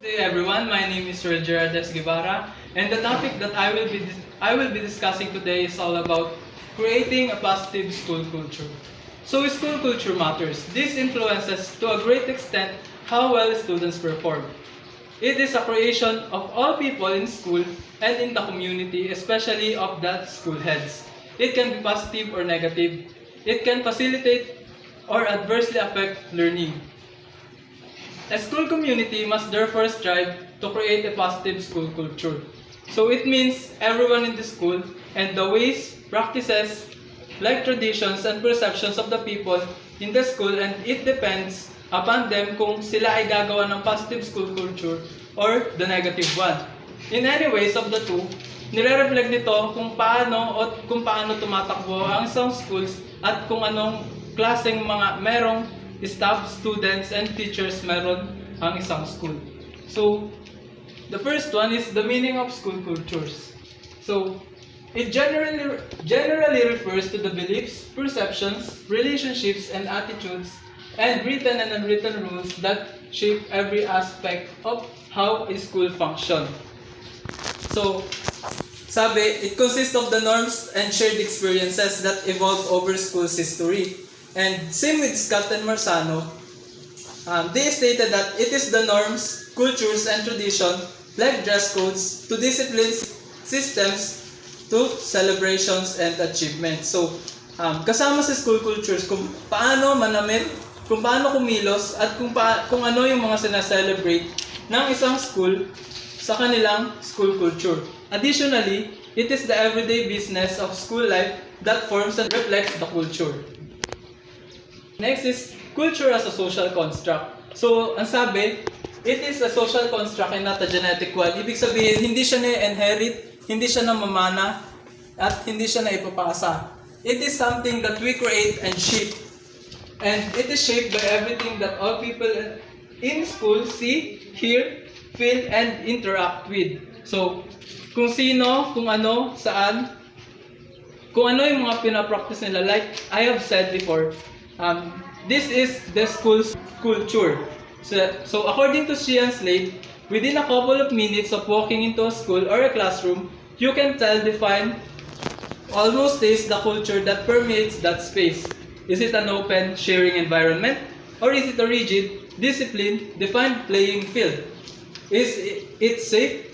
Hey everyone, my name is Sir Gerardes Guevara, and the topic that I will be discussing today is all about creating a positive school culture. So school culture matters. This influences to a great extent how well students perform. It is a creation of all people in school and in the community, especially of the school heads. It can be positive or negative. It can facilitate or adversely affect learning. A school community must therefore strive to create a positive school culture. So it means everyone in the school and the ways, practices, like traditions and perceptions of the people in the school, and it depends upon them kung sila ay gagawa ng positive school culture or the negative one. In any ways of the two, nire-reflect nito kung paano tumatakbo ang isang schools at kung anong klaseng mga merong staff, students, and teachers meron ang isang school. So, the first one is the meaning of school cultures. So, it generally refers to the beliefs, perceptions, relationships, and attitudes, and written and unwritten rules that shape every aspect of how a school functions. So, sabi, it consists of the norms and shared experiences that evolve over school's history. And same with Scott and Marzano, they stated that it is the norms, cultures, and tradition, like dress codes, to disciplines, systems, to celebrations and achievements. So, kasama sa school cultures kung paano manamit, kung paano kumilos, at kung ano yung mga sinaselebrate ng isang school sa kanilang school culture. Additionally, it is the everyday business of school life that forms and reflects the culture. Next is culture as a social construct. So, ang sabi, it is a social construct and not a genetic one. Ibig sabihin, hindi siya na-inherit, hindi siya na-mamana, at hindi siya na-ipapasa. It is something that we create and shape. And it is shaped by everything that all people in school see, hear, feel, and interact with. So, kung sino, kung ano, saan, kung ano yung mga pinapractice nila. Like I have said before, this is the school's culture. So according to Sheehan Slade, within a couple of minutes of walking into a school or a classroom, you can tell, define, almost taste the culture that permeates that space. Is it an open, sharing environment? Or is it a rigid, disciplined, defined playing field? Is it safe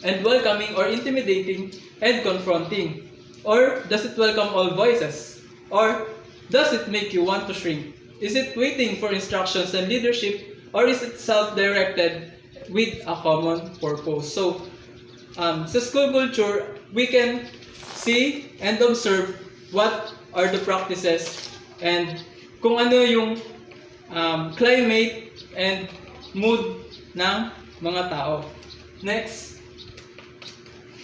and welcoming or intimidating and confronting? Or does it welcome all voices? Or does it make you want to shrink? Is it waiting for instructions and leadership, or is it self-directed with a common purpose? So, sa school culture, we can see and observe what are the practices and kung ano yung climate and mood ng mga tao. Next,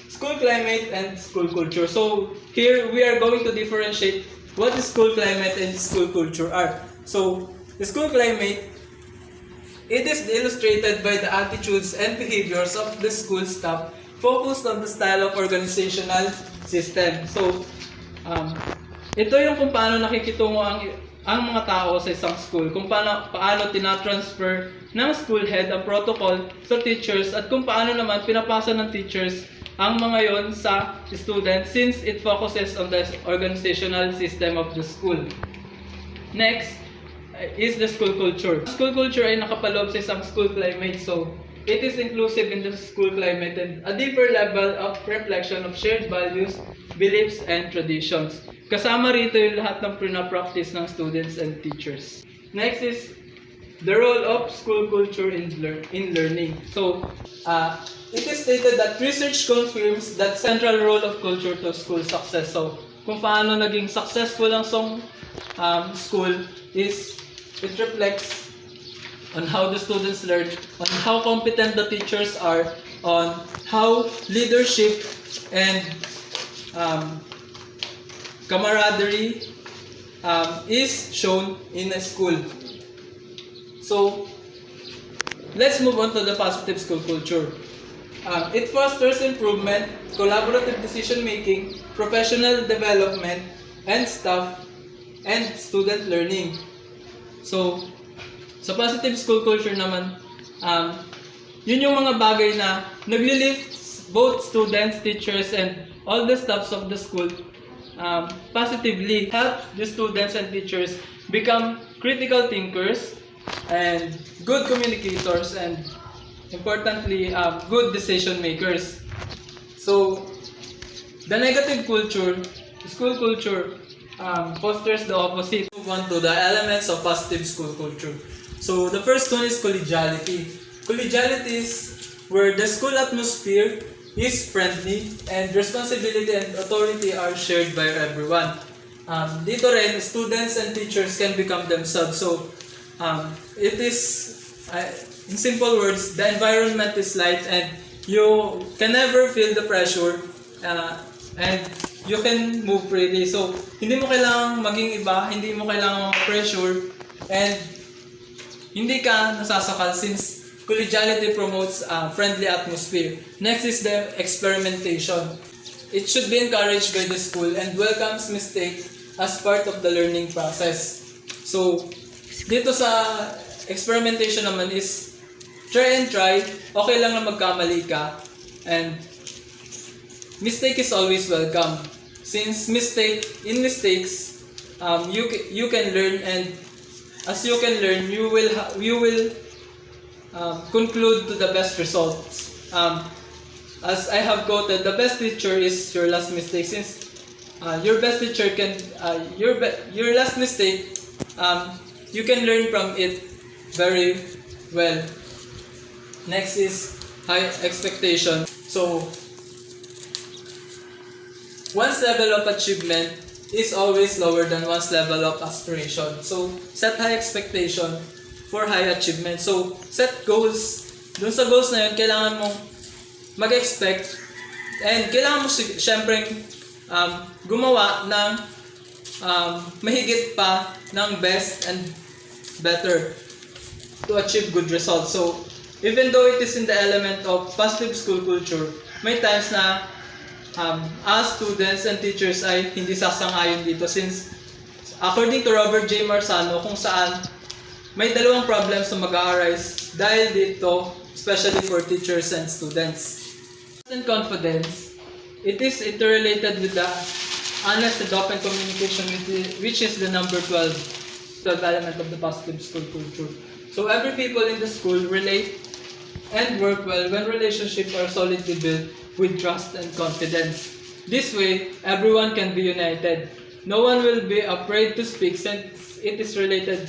school climate and school culture. So, here we are going to differentiate what the school climate and school culture are. So, the school climate, it is illustrated by the attitudes and behaviors of the school staff focused on the style of organizational system. So, ito yung kung paano nakikitungo ang mga tao sa isang school, kung paano tinatransfer ng school head ang protocol sa teachers, at kung paano naman pinapasa ng teachers ang mga yon sa students since it focuses on the organizational system of the school. Next is the school culture. School culture ay nakapaloob sa isang school climate, so it is inclusive in the school climate and a deeper level of reflection of shared values, beliefs, and traditions. Kasama rito yung lahat ng pinapractice ng students and teachers. Next is the role of school culture in learning. So, it is stated that research confirms that central role of culture to school success. So, kung paano naging successful ang school is it reflects on how the students learn, on how competent the teachers are, on how leadership and camaraderie is shown in a school. So, let's move on to the positive school culture. It fosters improvement, collaborative decision-making, professional development, and staff and student learning. So, sa positive school culture naman, Yun yung mga bagay na naglilift both students, teachers, and all the staffs of the school positively help the students and teachers become critical thinkers and good communicators and importantly good decision makers. So the negative culture, school culture, fosters the opposite. Move on to the elements of positive school culture. So the first one is collegiality. Collegiality is where the school atmosphere is friendly and responsibility and authority are shared by everyone. Dito rin, students and teachers can become themselves. So it is, in simple words, the environment is light and you can never feel the pressure and you can move freely. So hindi mo kailangang maging iba, hindi mo kailangang pressure and hindi ka nasasakal since collegiality promotes a friendly atmosphere. Next is the experimentation. It should be encouraged by the school and welcomes mistake as part of the learning process. So, dito sa experimentation naman is try and try. Okay lang na magkamali ka. And mistake is always welcome. Since in mistakes, you can learn, and as you can learn, you will conclude to the best results. As I have quoted, the best teacher is your last mistake. Since your best teacher can your last mistake, you can learn from it very well. Next is high expectation. So one's level of achievement is always lower than one's level of aspiration. So set high expectation for high achievement. So, set goals. Dun sa goals na yun, kailangan mong mag-expect and kailangan mo syempre gumawa ng mahigit pa ng best and better to achieve good results. So, even though it is in the element of positive school culture, may times na as students and teachers ay hindi sasang-ayon dito since according to Robert J. Marzano, kung saan may dalawang problems na mag-arise dahil dito, especially for teachers and students. And confidence, it is interrelated with the honest and open communication, which is the number 12 element of the positive school culture. So every people in the school relate and work well when relationships are solidly built with trust and confidence. This way, everyone can be united. No one will be afraid to speak since it is related.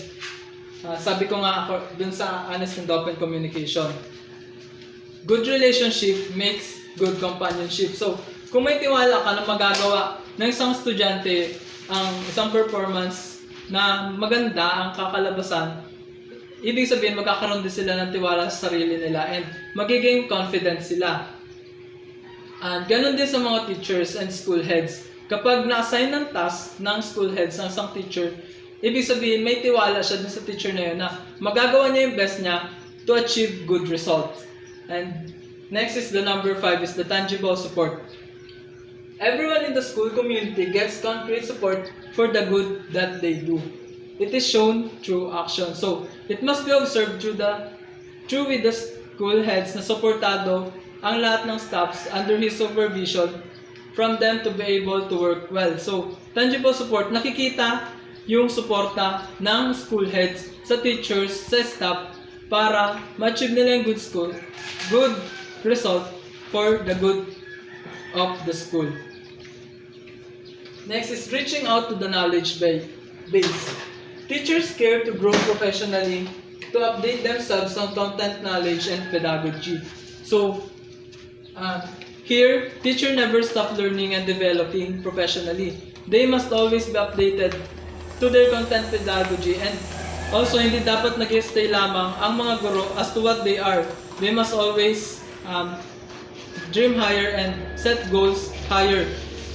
Sabi ko nga ako dun sa honest and open communication. Good relationship makes good companionship. So, kung may tiwala ka na magagawa ng isang estudyante ang isang performance na maganda ang kakalabasan, ibig sabihin magkakaroon din sila ng tiwala sa sarili nila and magiging confident sila. And ganun din sa mga teachers and school heads. Kapag na-assign ng task ng school heads ng isang teacher, ibig sabihin, may tiwala siya dun sa teacher na yun na magagawa niya yung best niya to achieve good results. And next is the number 5 is the tangible support. Everyone in the school community gets concrete support for the good that they do. It is shown through action. So, it must be observed through with the school heads na suportado ang lahat ng staffs under his supervision from them to be able to work well. So, tangible support, nakikita yung suporta ng school heads sa teachers, sa staff para ma-achieve nila yung good result for the good of the school. Next is reaching out to the knowledge base. Teachers care to grow professionally to update themselves on content knowledge and pedagogy. So, here, teacher never stop learning and developing professionally. They must always be updated to their content pedagogy, and also hindi dapat nag-stay lamang ang mga guro as to what they are. They must always dream higher and set goals higher.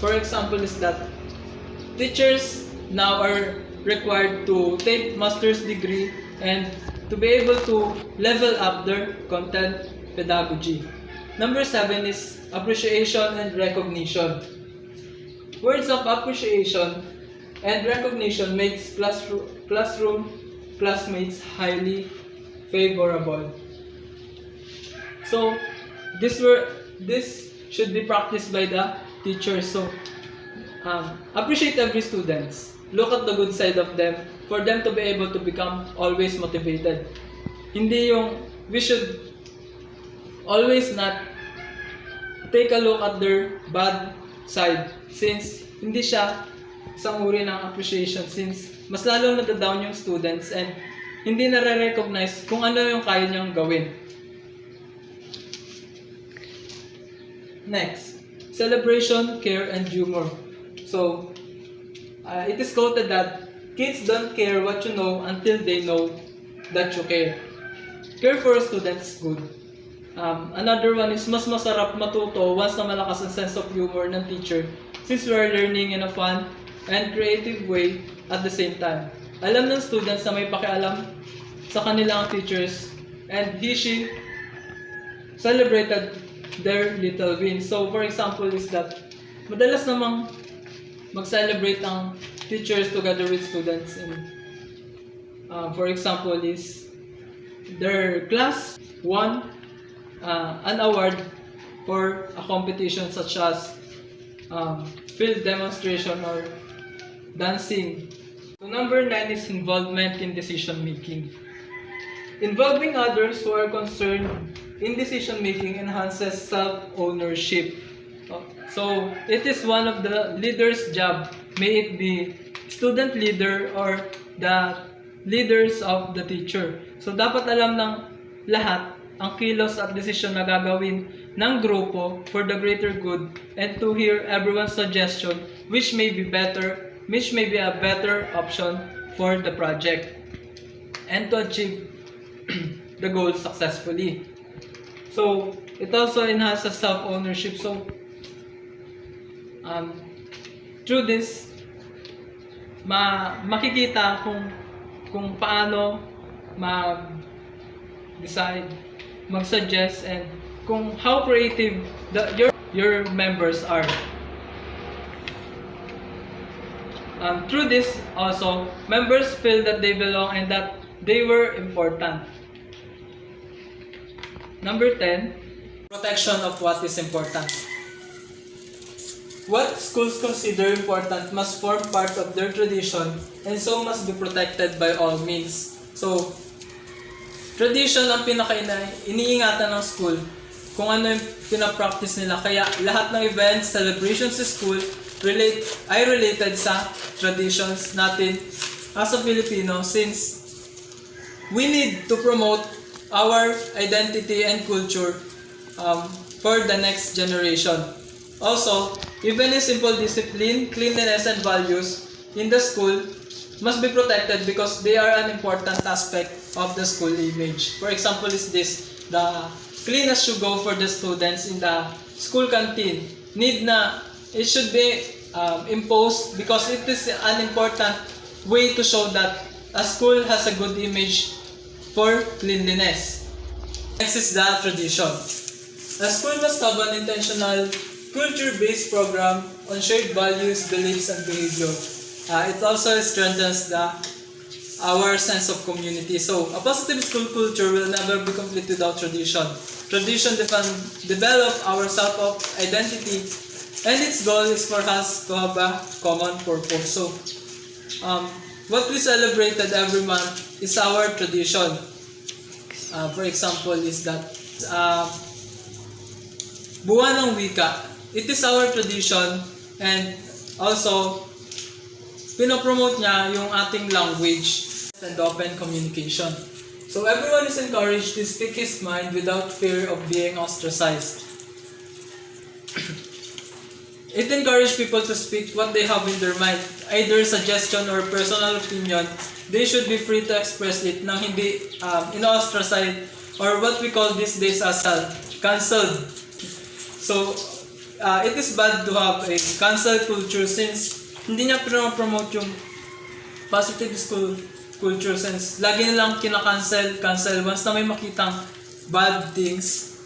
For example is that teachers now are required to take master's degree and to be able to level up their content pedagogy. Number 7 is appreciation and recognition. Words of appreciation and recognition makes classroom classmates highly favorable. So this should be practiced by the teachers. So appreciate every student. Look at the good side of them for them to be able to become always motivated. Hindi yung we should always not take a look at their bad side, since hindi siya isang uri ng appreciation, since mas lalong nadadown yung students and hindi nare-recognize kung ano yung kaya niyang gawin. Next, celebration, care, and humor. So, it is quoted that kids don't care what you know until they know that you care. Care for students, good. Another one is mas masarap matuto once na malakas ang sense of humor ng teacher, since we are learning in a fun and creative way at the same time. Alam ng students na may pakialam sa kanilang teachers and she celebrated their little wins. So for example is that madalas namang mag-celebrate ang teachers together with students. And, for example is their class won an award for a competition such as field demonstration or dancing. So number 9 is involvement in decision making. Involving others who are concerned in decision making enhances self-ownership. So it is one of the leader's job, may it be student leader or the leaders of the teacher. So dapat alam ng lahat ang kilos at desisyon na gagawin ng grupo for the greater good, and to hear everyone's suggestion which may be a better option for the project and to achieve the goal successfully. So it also enhances self-ownership. So through this makikita kung paano mag-decide, mag-suggest, and kung how creative your members are. Through this also, members feel that they belong and that they were important. Number 10, protection of what is important. What schools consider important must form part of their tradition and so must be protected by all means. So, tradition ang iniingatan ng school kung ano yung pinapractice nila. Kaya lahat ng events, celebrations sa school ay related sa traditions natin as a Filipino, since we need to promote our identity and culture for the next generation. Also, even a simple discipline, cleanliness, and values in the school must be protected because they are an important aspect of the school image. For example is this, the cleanest should go for the students in the school canteen. It should be imposed because it is an important way to show that a school has a good image for cleanliness. Next is the tradition. A school must have an intentional culture-based program on shared values, beliefs, and behavior. It also strengthens our sense of community. So, a positive school culture will never be complete without tradition. Tradition develop our self-identity, and its goal is for us to have a common purpose. So, what we celebrated every month is our tradition. For example, is that Buwan ng Wika. It is our tradition, and also pinopromote niya yung ating language and open communication. So everyone is encouraged to speak his mind without fear of being ostracized. It encourages people to speak what they have in their mind, either suggestion or personal opinion. They should be free to express it nang hindi in-ostracized, or what we call these days as cancelled. So, it is bad to have a cancel culture since hindi niya promote yung positive school culture, since lagi nilang cancel once na may makitang bad things,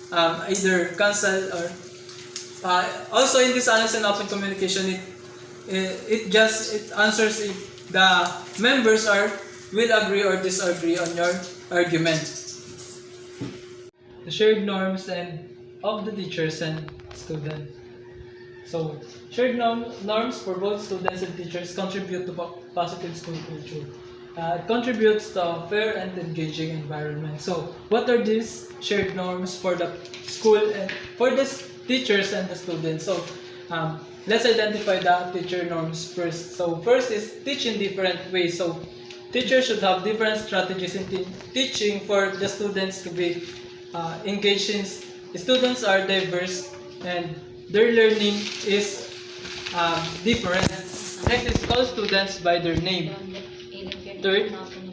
either cancel or also in this honest and open communication, it answers if the members will agree or disagree on your argument. the shared norms and of the teachers and students. So, shared norms for both students and teachers contribute to positive school culture. It contributes to a fair and engaging environment. So, what are these shared norms for the school and for the teachers and the students? So, let's identify the teacher norms first. So, first is teach in different ways. So, teachers should have different strategies in teaching for the students to be engaged in. Students are diverse and their learning is different. Next is call students by their name. Third,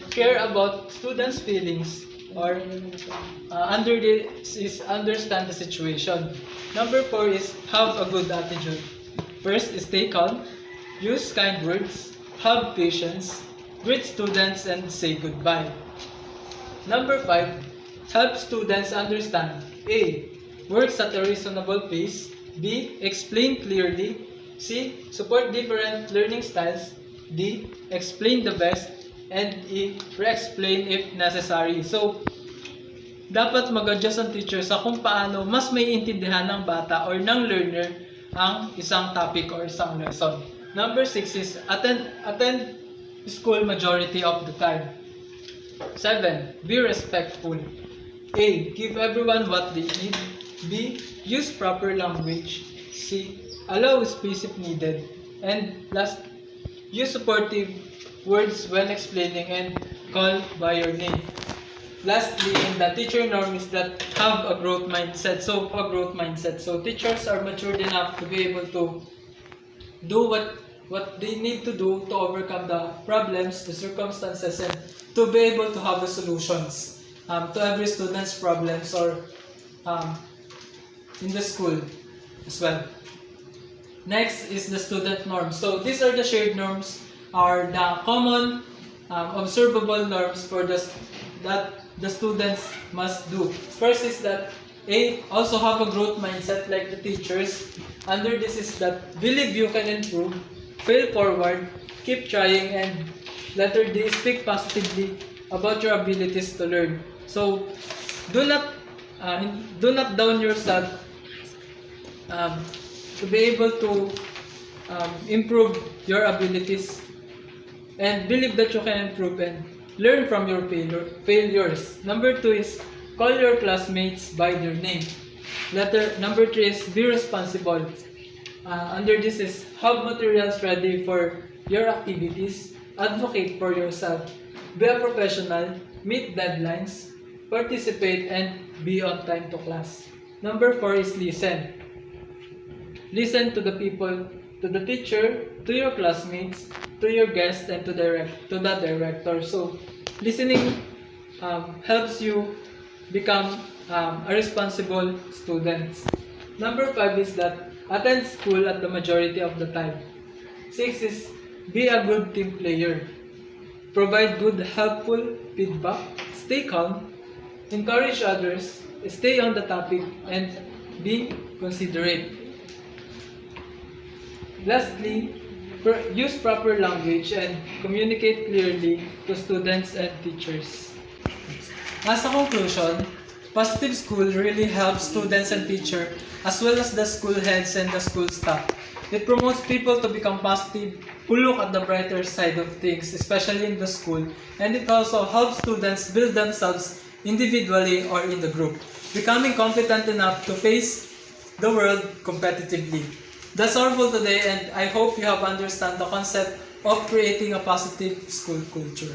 care about students' feelings or under this is understand the situation. Number 4 is have a good attitude. First is stay calm, use kind words, have patience, greet students and say goodbye. Number 5, help students understand. A. Works at a reasonable pace. B. Explain clearly. C. Support different learning styles. D. Explain the best. And E. Re-explain if necessary. So, dapat mag-adjust ang teacher sa kung paano mas may intindihan ng bata or ng learner ang isang topic or isang lesson. Number 6 is attend school majority of the time. 7. Be respectful. A. Give everyone what they need. B. Use proper language. C. Allow space if needed. And last, use supportive words when explaining and call by your name. Lastly, in the teacher norm is that have a growth mindset. So, teachers are matured enough to be able to do what they need to do to overcome the problems, the circumstances, and to be able to have the solutions to every student's problems or in the school as well. Next is the student norms. So these are the shared norms, are the common observable norms for that the students must do. First is that A. Also have a growth mindset like the teachers. Under this is that believe you can improve, fail forward, keep trying, and letter D. Speak positively about your abilities to learn. So do not down yourself to be able to improve your abilities and believe that you can improve and learn from your failures. Number 2 is call your classmates by their name. Number 3 is be responsible. Under this is have materials ready for your activities, advocate for yourself, be a professional, meet deadlines, participate, and be on time to class. Number 4 is listen. Listen to the people, to the teacher, to your classmates, to your guests, and to the director. So, listening helps you become a responsible student. Number 5 is that attend school at the majority of the time. 6 is be a good team player. Provide good, helpful feedback. Stay calm. Encourage others. Stay on the topic and be considerate. Lastly, use proper language and communicate clearly to students and teachers. As a conclusion, positive school really helps students and teachers as well as the school heads and the school staff. It promotes people to become positive, who look at the brighter side of things, especially in the school, and it also helps students build themselves individually or in the group, becoming competent enough to face the world competitively. That's all for today, and I hope you have understand the concept of creating a positive school culture.